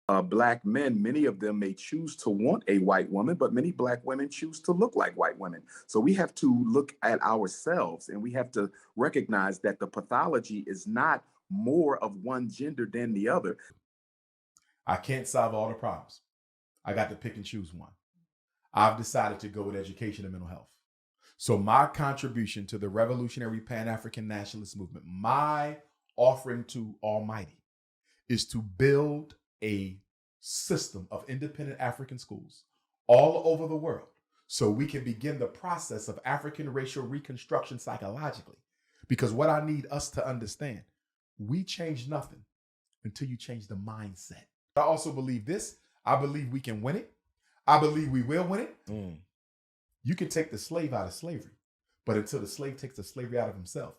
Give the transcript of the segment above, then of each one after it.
Black men, many of them may choose to want a white woman, but many Black women choose to look like white women. So we have to look at ourselves and we have to recognize that the pathology is not more of one gender than the other. I can't solve all the problems. I got to pick and choose one. I've decided to go with education and mental health. So my contribution to the revolutionary Pan-African nationalist movement, my offering to Almighty, is to build a system of independent African schools all over the world so we can begin the process of African racial reconstruction psychologically. Because what I need us to understand, we change nothing until you change the mindset. I also believe this. I believe we can win it. I believe we will win it. You can take the slave out of slavery, but until the slave takes the slavery out of himself,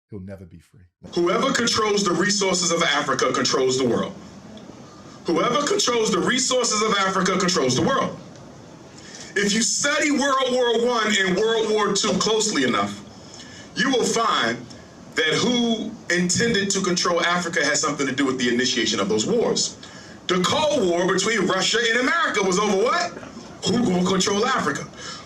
he'll never be free. Whoever controls the resources of Africa controls the world. Whoever controls the resources of Africa controls the world. If you study World War I and World War II closely enough, you will find that who intended to control Africa has something to do with the initiation of those wars. The Cold War between Russia and America was over what? Who gonna control Africa?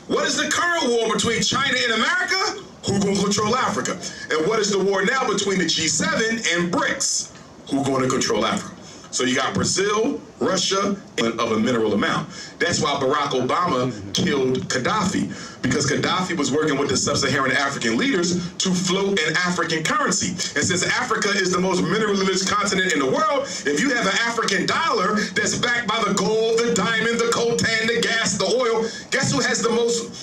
What is the current war between China and America? Who gonna control Africa? And what is the war now between the G7 and BRICS? Who gonna control Africa? So you got Brazil, Russia, and of a mineral amount. That's why Barack Obama killed Gaddafi, because Gaddafi was working with the sub-Saharan African leaders to float an African currency. And since Africa is the most mineral-rich continent in the world, if you have an African dollar that's backed by the gold, the diamond, the coltan, the gas, the oil, guess who has the most